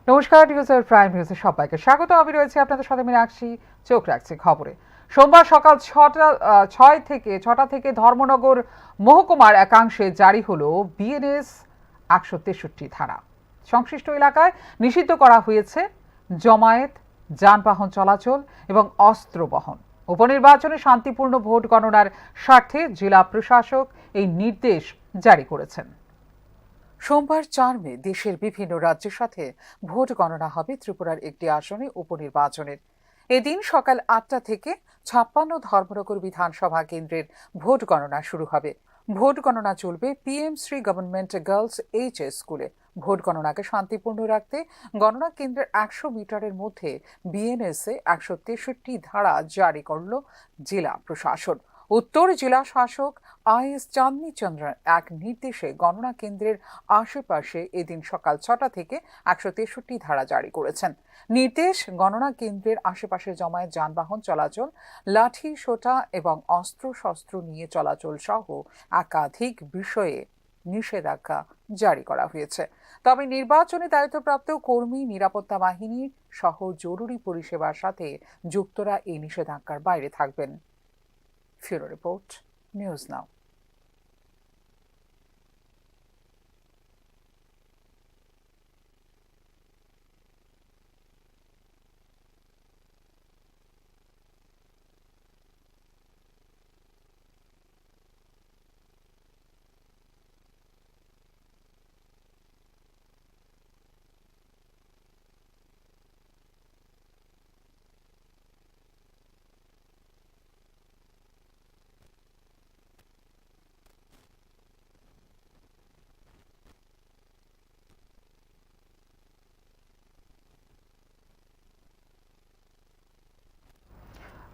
নমস্কার, নিউজের প্রাইম নিউজে সবাইকে স্বাগত। আমি রয়েছে আপনাদের সাথে মীনাক্ষী। চোখ রাখছি খবরে। সোমবার সকাল 6টা থেকে ধর্মনগর মহকুমার একাংশে জারি হলো বিএনএস 163 ধারা। সংশ্লিষ্ট এলাকায় নিষিদ্ধ করা হয়েছে জমায়েত, যানবাহন চলাচল এবং অস্ত্র বহন। উপনির্বাচনে শান্তিপূর্ণ ভোট গণনার স্বার্থে জেলা প্রশাসক এই নির্দেশ জারি করেছেন। সোমবার 4 মে দেশের বিভিন্ন রাজ্যের সাথে ভোট গণনা হবে ত্রিপুরার একটি আসনে উপনির্বাচনের। এদিন সকাল 8টা থেকে 56 ধর্মনগর বিধানসভা কেন্দ্রের ভোট গণনা শুরু হবে। ভোট গণনা চলবে PM Shri government girls HS স্কুলে। ভোট গণনাকে শান্তিপূর্ণ রাখতে গণনা কেন্দ্রের 100 মিটারের মধ্যে বিএনএসএ 163 ধারা জারি করল জেলা প্রশাসন। উত্তর জেলা শাসক আইএস চাঁদনী চন্দ্রন এক নির্দেশে গণনা কেন্দ্রের আশেপাশে এদিন সকাল 6টা থেকে 163 ধারা জারি করেছেন। নির্দেশ, গণনা কেন্দ্রের আশেপাশে জমায়েত, যানবাহন চলাচল, লাঠি সোটা এবং অস্ত্রশস্ত্র নিয়ে চলাচল সহ একাধিক বিষয়ে নিষেধাজ্ঞা জারি করা হয়েছে। তবে নির্বাচনে দায়িত্বপ্রাপ্ত কর্মী, নিরাপত্তা বাহিনী সহ জরুরি পরিষেবার সাথে যুক্তরা এই নিষেধাজ্ঞার বাইরে থাকবেন। Bureau Report, News Now.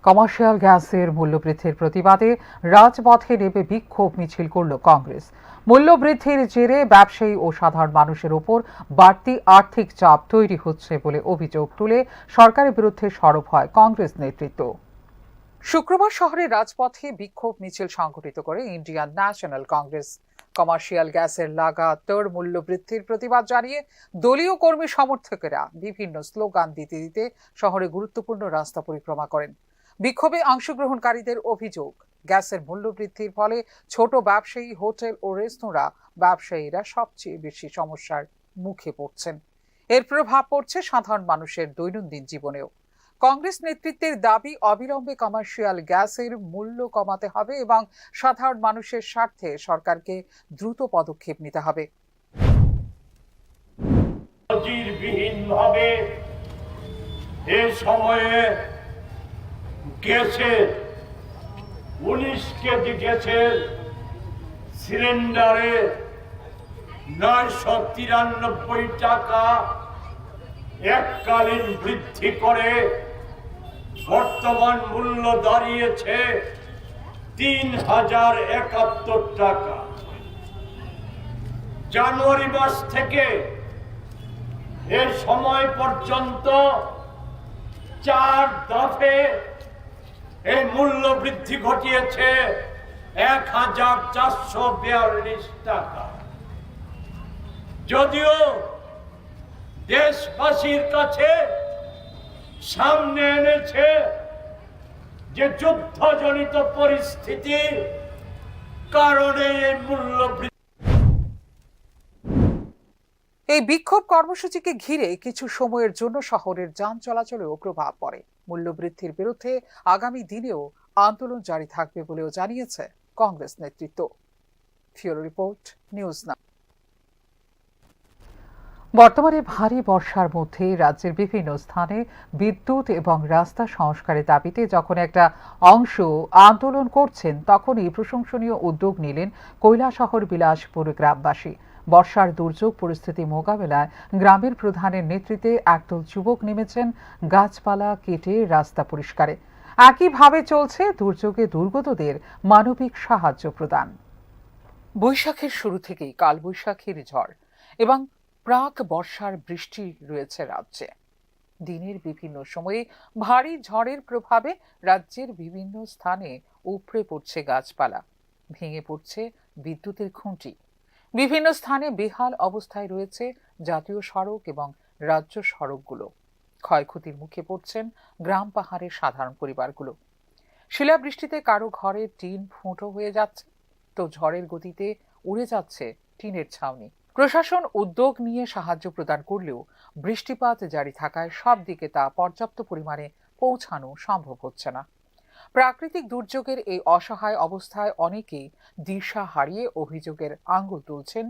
Commercial গ্যাসের মূল্যবৃদ্ধির প্রতিবাদে রাজপথে নেমে বিক্ষোভ মিছিল করল কংগ্রেস। মূল্যবৃদ্ধির জেরে ব্যবসায়ী ও সাধারণ মানুষের উপর বাড়তি আর্থিক চাপ তৈরি হচ্ছে বলে অভিযোগ তুলে সরকারের বিরুদ্ধে সরব হয় কংগ্রেস নেতৃত্ব। শুক্রবার শহরের রাজপথে বিক্ষোভ মিছিল সংঘটিত করে ইন্ডিয়ান ন্যাশনাল কংগ্রেস। কমার্শিয়াল গ্যাসের লাগাতার মূল্যবৃদ্ধির প্রতিবাদ জানিয়ে দলীয় কর্মী সমর্থকেরা বিভিন্ন স্লোগান দিতে দিতে শহরে গুরুত্বপূর্ণ রাস্তা পরিক্রমা করেন। বিক্ষোভে অংশগ্রহণকারীদের অভিযোগ, গ্যাসের মূল্যবৃদ্ধির ফলে ছোট ব্যবসায়ী, হোটেল ও রেস্তোরাঁ ব্যবসায়ীরা সবচেয়ে বেশি সমস্যার মুখে পড়ছেন। এর প্রভাব পড়ছে সাধারণ মানুষের দৈনন্দিন জীবনেও। কংগ্রেস নেতৃত্বের দাবি, অবিলম্বে কমার্শিয়াল গ্যাসের মূল্য কমাতে হবে এবং সাধারণ মানুষের স্বার্থে সরকারকে দ্রুত পদক্ষেপ নিতে হবে। এই সময়ে গ্যাসের 19 কেজি গ্যাসের সিলিন্ডারে 993 টাকা এককালীন বৃদ্ধি করে বর্তমান মূল্য দাঁড়িয়েছে 3071 টাকা। জানুয়ারি মাস থেকে এর সময় পর্যন্ত 4 দফে এই মূল্য বৃদ্ধি ঘটিয়েছে 1442 টাকা। যদিও দেশবাসীর কাছে সামনে এনেছে যে যুদ্ধজনিত পরিস্থিতির কারণে এই মূল্য বৃদ্ধি। এই বিক্ষোভ কর্মসূচিকে ঘিরে কিছু সময়ের জন্য শহরের যান চলাচলেও প্রভাব পড়ে। মূল্যবৃদ্ধির বিরুদ্ধে আগামী দিনেও আন্দোলন জারি থাকবে বলেও জানিয়েছে কংগ্রেস নেতৃত্ব। Bureau report, news now. বর্তমানে ভারী বর্ষার মধ্যে রাজ্যের বিভিন্ন স্থানে বিদ্যুৎ এবং রাস্তা সংস্কারের দাবিতে যখন একটা অংশ আন্দোলন করছেন, তখনই প্রশংসনীয় উদ্যোগ নিলেন কৈলাসহর বিলাসপুর গ্রামবাসী। বর্ষার দুর্যোগ পরিস্থিতি মোকাবেলায় গ্রামের প্রধানের নেতৃত্বে একদল যুবক নেমেছেন গাছপালা কেটে রাস্তা পরিষ্কারে। একইভাবে চলছে দুর্যোগে দুর্গতদের মানবিক সাহায্য প্রদান। বৈশাখের শুরু থেকেই কালবৈশাখীর ঝড় এবং প্রাক বর্ষার বৃষ্টি রয়েছে রাজ্যে। দিনের বিভিন্ন সময়ে ভারী ঝড়ের প্রভাবে রাজ্যের বিভিন্ন স্থানে উপড়ে পড়ছে গাছপালা, ভেঙে পড়ছে বিদ্যুতের খুঁটি। বিভিন্ন স্থানে বেহাল অবস্থায় রয়েছে জাতীয় সড়ক এবং রাজ্য সড়কগুলো। ক্ষয়ক্ষতির মুখে পড়ছেন গ্রাম পাহাড়ের সাধারণ পরিবারগুলো। শিলাবৃষ্টিতে কারো ঘরের টিন ফুটো হয়ে যাচ্ছে, তো ঝড়ের গতিতে উড়ে যাচ্ছে টিনের ছাউনি। প্রশাসন উদ্যোগ নিয়ে সাহায্য প্রদান করলেও বৃষ্টিপাত জারি থাকায় সব দিকে তা পর্যাপ্ত পরিমাণে পৌঁছানো সম্ভব হচ্ছে না। প্রাকৃতিক দুর্যোগের এই অসহায় অবস্থায় অনেকেই দিশা হারিয়ে অভিযোগের আঙুল তুলছেন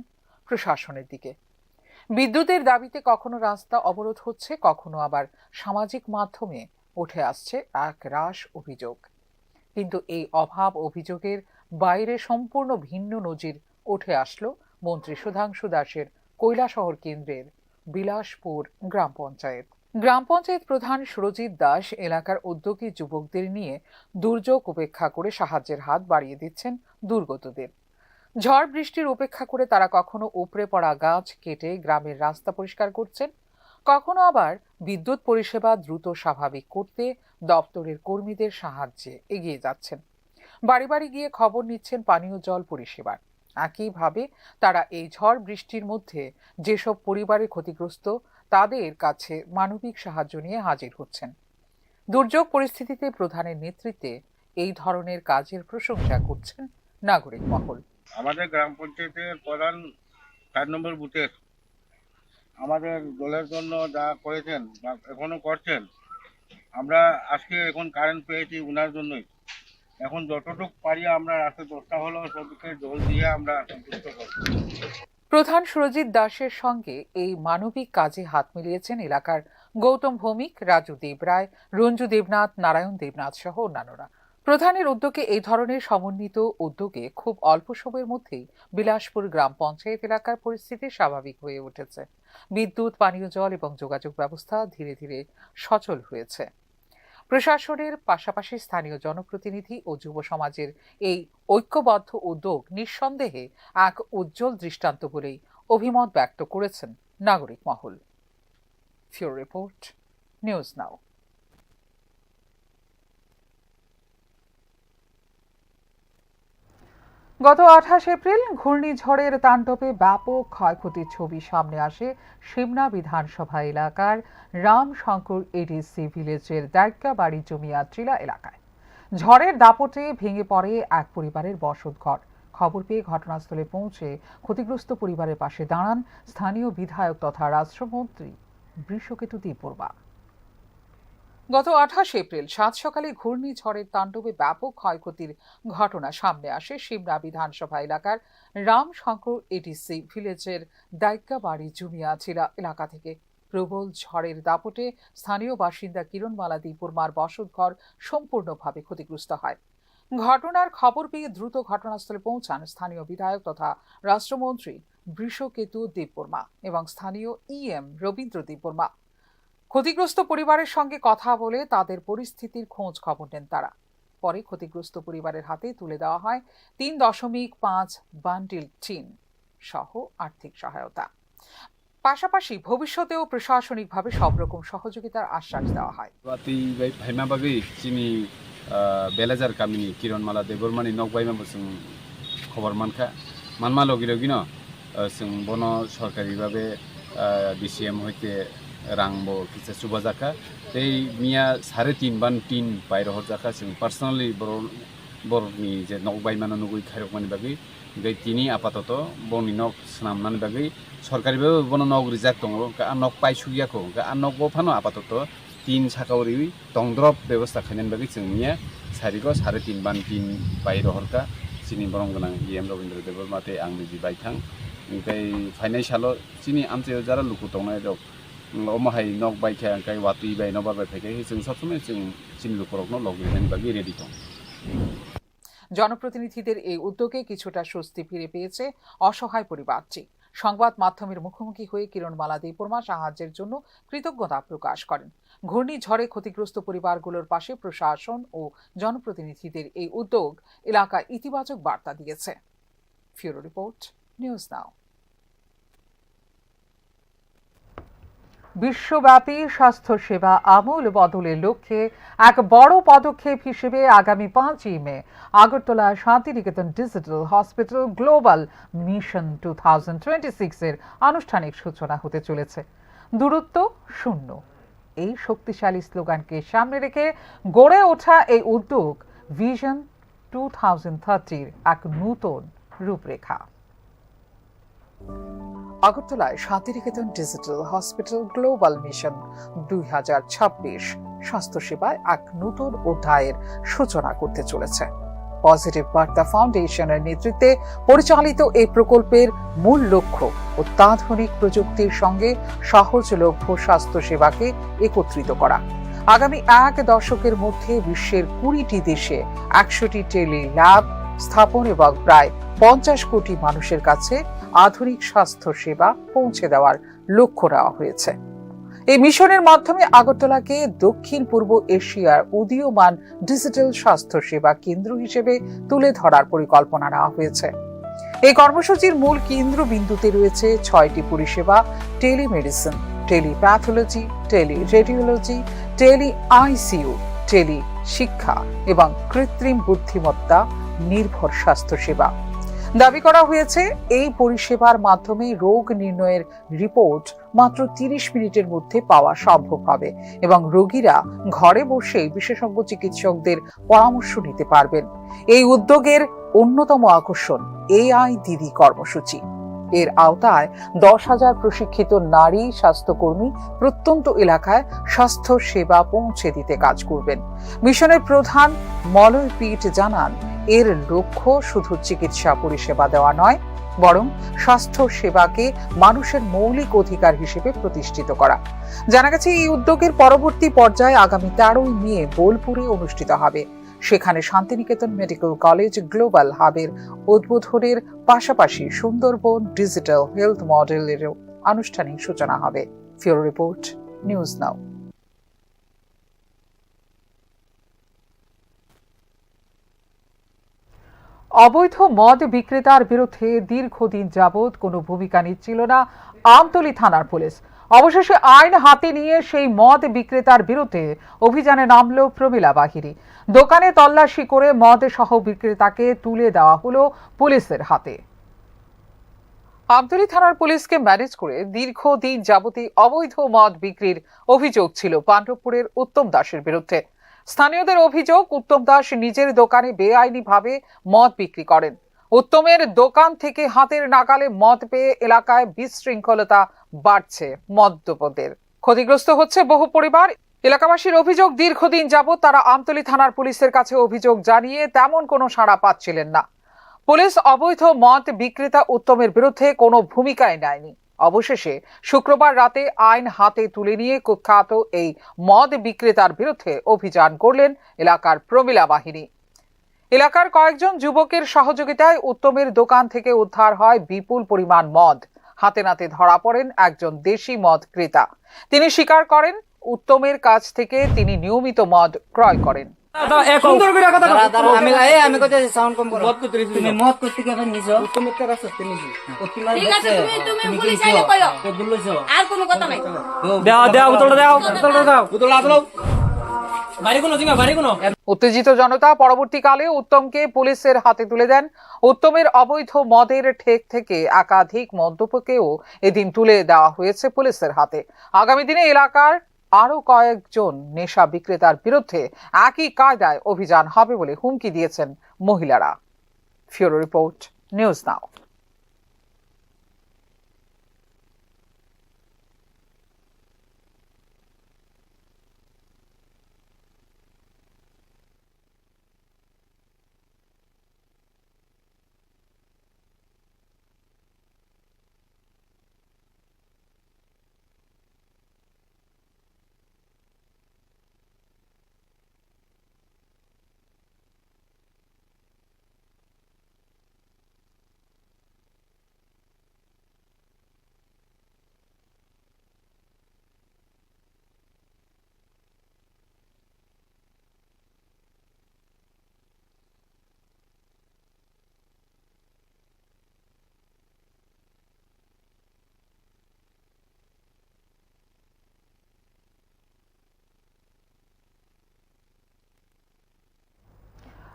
প্রশাসনের দিকে। বিদ্যুতের দাবিতে কখনো রাস্তা অবরোধ হচ্ছে, কখনো আবার সামাজিক মাধ্যমে উঠে আসছে এক রাশ অভিযোগ। কিন্তু এই অভাব অভিযোগের বাইরে সম্পূর্ণ ভিন্ন নজির উঠে আসলো মন্ত্রী সুধাংশু দাসের কৈলাসহর কেন্দ্রের বিলাসপুর গ্রাম পঞ্চায়েত। গ্রাম পঞ্চায়েত প্রধান সুরজিৎ দাস এলাকার উদ্যোগী যুবকদের নিয়ে দুর্যোগ উপেক্ষা করে সাহায্যের হাত বাড়িয়ে দিচ্ছেন দুর্গতদের। ঝড় বৃষ্টির উপেক্ষা করে তারা কখনো উপড়ে পড়া গাছ কেটে গ্রামের রাস্তা পরিষ্কার করছেন, কখনো আবার বিদ্যুৎ পরিষেবা দ্রুত স্বাভাবিক করতে দপ্তরের কর্মীদের সাহায্যে এগিয়ে যাচ্ছেন। বাড়ি বাড়ি গিয়ে খবর নিচ্ছেন পানীয় জল পরিষেবার। একইভাবে তারা এই ঝড় বৃষ্টির মধ্যে যেসব পরিবারে ক্ষতিগ্রস্ত তাদের কাছে মানবিক সাহায্য নিয়ে হাজির হচ্ছেন। দুর্যোগ পরিস্থিতিতে প্রধানের নেতৃত্বে এই ধরনের কাজের প্রশংসা করছেন নাগরিক মহল। আমাদের গ্রাম পঞ্চায়েতের প্রধান 4 নম্বর বুথের আমাদের দলের জন্য যা করেছেন বা এখনো করছেন, আমরা আজকে এখন কারেন্ট পেয়েছি ওনার জন্যই। এখন যতটুকু পারি আমরা রাতে 10টা হলো সবকে জল দিয়ে আমরা সন্তুষ্ট করব। প্রধান সুরজিৎ দাসের সঙ্গে এই মানবিক কাজে হাত মিলিয়েছেন এলাকার গৌতম ভৌমিক, রাজু দেবরায়, রঞ্জু দেবনাথ, নারায়ণ দেবনাথ সহ অন্যান্যরা। প্রধানের উদ্যোগে এই ধরনের সমন্বিত উদ্যোগে খুব অল্প সময়ের মধ্যেই বিলাসপুর গ্রাম পঞ্চায়েত এলাকার পরিস্থিতি স্বাভাবিক হয়ে উঠেছে। বিদ্যুৎ, পানীয় জল এবং যোগাযোগ ব্যবস্থা ধীরে ধীরে সচল হয়েছে। প্রশাসনের পাশাপাশি স্থানীয় জনপ্রতিনিধি ও যুব সমাজের এই ঐক্যবদ্ধ উদ্যোগ নিঃসন্দেহে এক উজ্জ্বল দৃষ্টান্ত বলেই অভিমত ব্যক্ত করেছেন নাগরিক মহল। Pure report, news now. গত 28 এপ্রিল ঘূর্ণিঝড়ের তাণ্ডবে ব্যাপক ক্ষয়ক্ষতির ছবি সামনে আসে সিমনা বিধানসভা এলাকার রামশঙ্কর এডিসি ভিলেজের দায়িকাবাড়ি জমিয়াত্রিলা এলাকায়। ঝড়ের দাপটে ভেঙে পড়ে এক পরিবারের বসতঘর। খবর পেয়ে ঘটনাস্থলে পৌঁছে ক্ষতিগ্রস্ত পরিবারের পাশে দাঁড়ান স্থানীয় বিধায়ক তথা রাষ্ট্রমন্ত্রী বৃষকেতু দেববর্মা। গত 28 এপ্রিল সাত সকালে ঘূর্ণিঝড়ের তাণ্ডবে ব্যাপক ক্ষয়ক্ষতির ঘটনা সামনে আসে সিমনা বিধানসভা এলাকার রামশঙ্কর এডিসি ভিলেজের দায়িকাবাড়ি জুমিয়াচিলা এলাকা থেকে। প্রবল ঝড়ের দাপটে স্থানীয় বাসিন্দা কিরণমালা দেববর্মার বসতঘর সম্পূর্ণভাবে ক্ষতিগ্রস্ত হয়। ঘটনার খবর পেয়ে দ্রুত ঘটনাস্থলে পৌঁছান স্থানীয় বিধায়ক তথা রাষ্ট্রমন্ত্রী বৃষকেতু দেববর্মা এবং স্থানীয় ইএম রবীন্দ্র দেববর্মা। ক্ষতিগ্রস্ত পরিবারের সঙ্গে কথা বলে তাদের পরিস্থিতির খোঁজ খবর নেন তারা। পরে ক্ষতিগ্রস্ত পরিবারের হাতে তুলে দেওয়া হয় 3.5 বান্ডিল টিন সহ আর্থিক সহায়তা। পাশাপাশি ভবিষ্যতেও প্রশাসনিকভাবে সব রকম সহযোগিতার আশ্বাস দেওয়া হয়। बेलाजार गामिनि किरणमाला देबबर्मानि नगबायमाबो जों खबर मानखा मानमा लगे लगेनो जों बनो सरकारि भाबे DCM हयते रांबो किसे सुबा जाखा तै मिया 3.5 बान 3 बायरो हर जाखा जों पार्सोनाली बरनि जे नगबायमानो नुगै खायरकमानि बागै दै तिनि आपातत बनि नग स्नामनानि बागै सरकारि भाबे बनो नग रिजाक दङ आ नग पाइसुगियाखौ आ नग बफानो आपातत 3 साकावरि तंद्रब व्यवस्था खायनानि बागै जोंनिया सारिगो 3.5 बान 3 बायरो हरका सिनि बरं गोनां इएम रबीन्द्र देबबर्माते आंनि जि बायथां ओमफ्राय फाइनान्सियाल सिनि आमचे जारा लुकु दंनाय दं अमाहाय नग बायखा ओंखाय वातुइ बाय नबार बाय फैखाय जों सब समय जों सिनि लुकुरकनो लगरिनानि बागै रेडि दं। জনপ্রতিনিধিদের এই উদ্যোগে কিছুটা স্বস্তি ফিরে পেয়েছে অসহায় পরিবারটি। সংবাদ মাধ্যমের মুখোমুখি হয়ে কিরণমালা দেববর্মা সাহায্যের জন্য কৃতজ্ঞতা প্রকাশ করেন। ঘূর্ণিঝড়ে ক্ষতিগ্রস্ত পরিবারগুলোর পাশে প্রশাসন ও জনপ্রতিনিধিদের এই উদ্যোগ এলাকায় ইতিবাচক বার্তা দিয়েছে। ফিউরো রিপোর্ট, নিউজ নাও। বিশ্বব্যাপী স্বাস্থ্যসেবা আমূল বদলের লক্ষ্যে এক বড় পদক্ষেপ হিসেবে আগামী 5 মে Agartala Santiniketan digital hospital global mission 2026 এর আনুষ্ঠানিক সূচনা হতে চলেছে। দূরত্ব শূন্য। এই শক্তিশালী স্লোগানকে সামনে রেখে গড়ে ওঠা এই উদ্যোগ ভিশন 2030-র এক নতুন রূপরেখা। আগরতলায় Santiniketan digital hospital global mission 2026 স্বাস্থ্যসেবায় এক নতুন অধ্যায়ের সূচনা করতে চলেছে। পজিটিভ বার্তা ফাউন্ডেশনের নেতৃত্বে পরিচালিত এই প্রকল্পের মূল লক্ষ্য অত্যাধুনিক প্রযুক্তির সঙ্গে সহজলভ্য স্বাস্থ্যসেবাকে একত্রিত করা। আগামী 1 দশকের মধ্যে বিশ্বের 20টি দেশে 100টি টেলি ল্যাব স্থাপন এবং প্রায় 50 কোটি মানুষের কাছে আধুনিক স্বাস্থ্য সেবা পৌঁছে দেওয়ার লক্ষ্য নেওয়া হয়েছে। এই মিশনের মাধ্যমে আগরতলাকে দক্ষিণ পূর্ব এশিয়ার উদীয়মান ডিজিটাল স্বাস্থ্য সেবা কেন্দ্র হিসেবে তুলে ধরার পরিকল্পনা নেওয়া হয়েছে। এই কর্মসূচির মূল কেন্দ্রবিন্দুতে রয়েছে 6টি পরিষেবা: telemedicine, telepathology, tele radiology, tele ICU, tele শিক্ষা এবং কৃত্রিম বুদ্ধিমত্তা নির্ভর স্বাস্থ্যসেবা। দাবি করা হয়েছে এই পরিষেবার মাধ্যমে রোগ নির্ণয়ের রিপোর্ট মাত্র 30 মিনিটের মধ্যে পাওয়া সম্ভব হবে এবং রোগীরা ঘরে বসেই বিশেষজ্ঞ চিকিৎসকদের পরামর্শ নিতে পারবেন। এই উদ্যোগের অন্যতম আকর্ষণ এআই দিদি কর্মসূচি। এর আওতায় 10,000 প্রশিক্ষিত নারী স্বাস্থ্যকর্মী প্রত্যন্ত এলাকায় স্বাস্থ্য সেবা পৌঁছে দিতে কাজ করবেন। মিশনের প্রধান মলয় পিট জানান, এর লক্ষ্য শুধু চিকিৎসা পরিষেবা দেওয়া নয়, বরং স্বাস্থ্য সেবাকে মানুষের মৌলিক অধিকার হিসেবে প্রতিষ্ঠিত করা। জানা গেছে এই উদ্যোগের পরবর্তী পর্যায়ে আগামী 13 মে বোলপুরে অনুষ্ঠিত হবে। সেখানে শান্তিনিকেতন মেডিকেল কলেজ গ্লোবাল হাবের উদ্বোধনের পাশাপাশি সুন্দরবন ডিজিটাল হেলথ মডেলেরও আনুষ্ঠানিক সূচনা হবে। ফিউরো রিপোর্ট, নিউজ নাও। অবৈধ মদ বিক্রেতার বিরুদ্ধে দীর্ঘদিন যাবৎ কোনো ভূমিকা নিচ্ছিল না আমতলী থানার পুলিশ। অবশেষে আইন হাতে নিয়ে সেই মদ বিক্রেতার বিরুদ্ধে অভিযানে নামল প্রমিলা বাহিনী। দোকানে তল্লাশি করে মদ সহ বিক্রেতাকে তুলে দেওয়া হলো পুলিশের হাতে। আমতলী থানার পুলিশকে ম্যানেজ করে দীর্ঘদিন যাবতীয় অবৈধ মদ বিক্রির অভিযোগ ছিল পাণ্ডবপুরের উত্তম দাসের বিরুদ্ধে। স্থানীয়দের অভিযোগ, উত্তম দাস নিজের দোকানে বেআইনিভাবে মদ বিক্রি করেন। উত্তমের দোকান থেকে হাতের নাগালে মদ পেয়ে এলাকায় বিশৃঙ্খলতা বাড়ছে, মদ্যপদের ক্ষতিগ্রস্ত হচ্ছে বহু পরিবার। এলাকাবাসীর অভিযোগ, দীর্ঘদিন যাবৎ তারা আমতলী থানার পুলিশের কাছে অভিযোগ জানিয়ে তেমন কোনো সাড়া পাচ্ছিলেন না। পুলিশ অবৈধ মদ বিক্রেতা উত্তমের বিরুদ্ধে কোনো ভূমিকাই নেয়নি। অবশেষে শুক্রবার রাতে আইন হাতে তুলে নিয়ে কুখ্যাত এই মদ বিক্রেতার বিরুদ্ধে অভিযান করলেন এলাকার প্রমিলা বাহিনী। এলাকার কয়েকজন যুবকের সহযোগিতায় উত্তমের দোকান থেকে উদ্ধার হয় বিপুল পরিমাণ মদ। হাতে নাতে ধরা পড়েন একজন দেশি মদ ক্রেতা। তিনি স্বীকার করেন, উত্তমের কাছ থেকে তিনি নিয়মিত মদ ক্রয় করেন। উত্তেজিত জনতা পরবর্তীকালে উত্তমকে পুলিশের হাতে তুলে দেন। উত্তমের অবৈধ মদের ঠেক থেকে একাধিক মদ্যপকেও এদিন তুলে দেওয়া হয়েছে পুলিশের হাতে। আগামী দিনে এলাকার আরো কয়েকজন নেশা বিক্রেতার বিরুদ্ধে একই কায়দায় অভিযান হবে বলে হুমকি দিয়েছেন মহিলারা। ফিউরো রিপোর্ট, নিউজ নাও।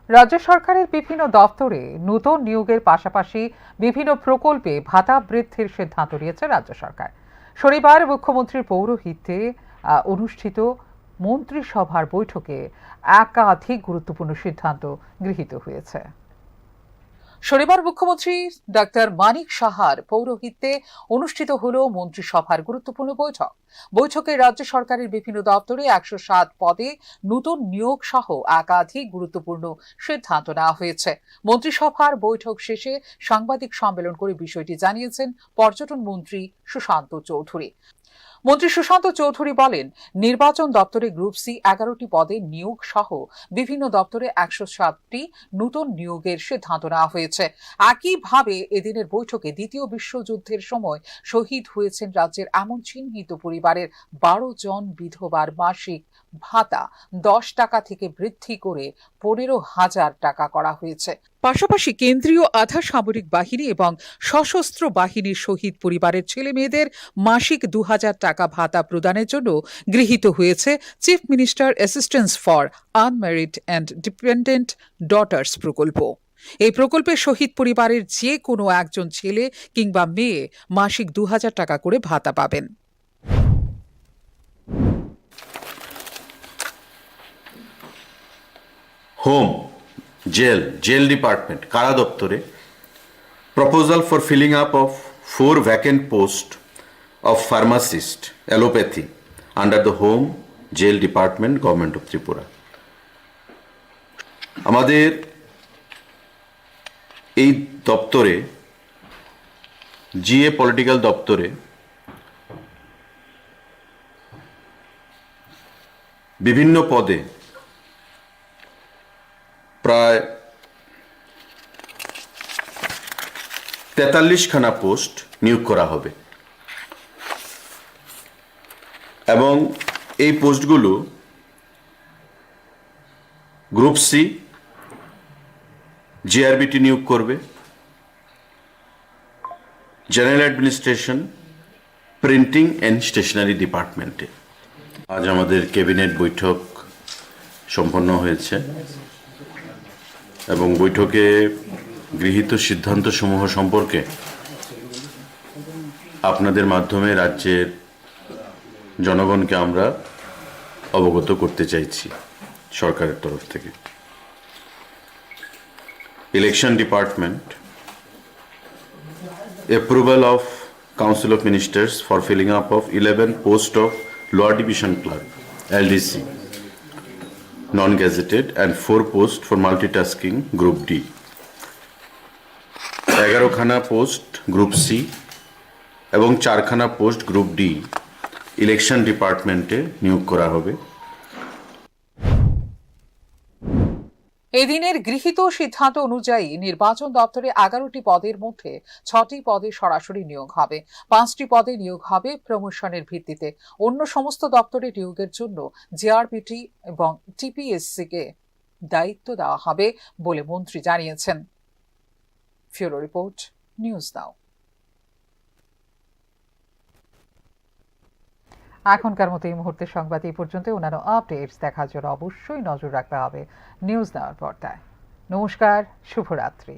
রাজ্য সরকারের বিভিন্ন দপ্তরে নতুন নিয়োগের পাশাপাশি বিভিন্ন প্রকল্পে ভাতা বৃদ্ধির সিদ্ধান্ত নিয়েছে রাজ্য সরকার। শনিবার মুখ্যমন্ত্রীর পৌরোহিত্যে অনুষ্ঠিত মন্ত্রিসভার বৈঠকে একাধিক গুরুত্বপূর্ণ সিদ্ধান্ত গৃহীত হয়েছে। শনিবার মুখ্যমন্ত্রী ডাক্তার মানিক সাহার পৌরোহিত্যে অনুষ্ঠিত হল মন্ত্রিসভার গুরুত্বপূর্ণ বৈঠক। বৈঠকে রাজ্য সরকারের বিভিন্ন দপ্তরে 107 পদে নতুন নিয়োগ সহ একাধিক গুরুত্বপূর্ণ সিদ্ধান্ত নেওয়া হয়েছে। মন্ত্রিসভার বৈঠক শেষে সাংবাদিক সম্মেলন করে বিষয়টি জানিয়েছেন পর্যটন মন্ত্রী সুশান্ত চৌধুরী। মন্ত্রী সুশান্ত চৌধুরী বলেন, নির্বাচন দপ্তরে গ্রুপ সি 11টি পদে নিয়োগ সহ বিভিন্ন দপ্তরে 107টি নতুন নিয়োগের সিদ্ধান্ত নেওয়া হয়েছে। একইভাবে এদিনের বৈঠকে দ্বিতীয় বিশ্বযুদ্ধের সময় শহীদ হয়েছেন রাজ্যের এমন চিহ্নিত পরিবারের 12 জন বিধবার মাসিক ভাতা 10 টাকা থেকে বৃদ্ধি করে 15,000 টাকা করা হয়েছে। পাশাপাশি কেন্দ্রীয় আধা সামরিক বাহিনী এবং সশস্ত্র বাহিনীর শহীদ পরিবারের ছেলে মেয়েদের মাসিক 2,000 টাকা ভাতা প্রদানের জন্য গৃহীত হয়েছে chief minister assistance for unmarried and dependent daughters প্রকল্প। এই প্রকল্পে শহীদ পরিবারের যে কোনো একজন ছেলে কিংবা মেয়ে মাসিক 2,000 টাকা করে ভাতা পাবেন। হোম, jail department, কারা দপ্তরে proposal for filling up of 4 vacant posts of pharmacist, allopathy under the home jail department, government of Tripura. আমাদের এই দপ্তরে জিএ পলিটিক্যাল দপ্তরে বিভিন্ন পদে প্রায় 43খানা পোস্ট নিয়োগ করা হবে এবং এই পোস্টগুলো গ্রুপ সি জিআরবিটি নিয়োগ করবে, general administration, printing and stationery ডিপার্টমেন্টে। আজ আমাদের ক্যাবিনেট বৈঠক সম্পন্ন হয়েছে এবং বৈঠকে গৃহীত সিদ্ধান্তসমূহ সম্পর্কে আপনাদের মাধ্যমে রাজ্যের জনগণকে আমরা অবগত করতে চাইছি সরকারের তরফ থেকে। Election department, approval of Council of Ministers for filling up of 11 posts of Lower Division Clerk, LDC, non-gazetted, and 4 posts for multitasking Group D. 11খানা পোস্ট গ্রুপ সি এবং 4খানা পোস্ট গ্রুপ ডি ইলেকশন ডিপার্টমেন্টে নিয়োগ করা হবে। এদিনের গৃহীত সিদ্ধান্ত অনুযায়ী নির্বাচন দপ্তরে 11টি পদের মধ্যে 6টি পদে সরাসরি নিয়োগ হবে, 5টি পদে নিয়োগ হবে প্রমোশনের ভিত্তিতে। অন্য সমস্ত দপ্তরে নিয়োগের জন্য জিআরবিটি এবং টিপিএসসি কে দায়িত্ব দেওয়া হবে বলে মন্ত্রী জানিয়েছেন। ফিউরো রিপোর্ট, নিউজ নাও। এখনকার মতো এই মুহূর্তের সংবাদ এই পর্যন্ত। অন্যান্য আপডেটস দেখার জন্য অবশ্যই নজর রাখতে হবে নিউজ নাওয়ার পর্দায়। নমস্কার, শুভরাত্রি।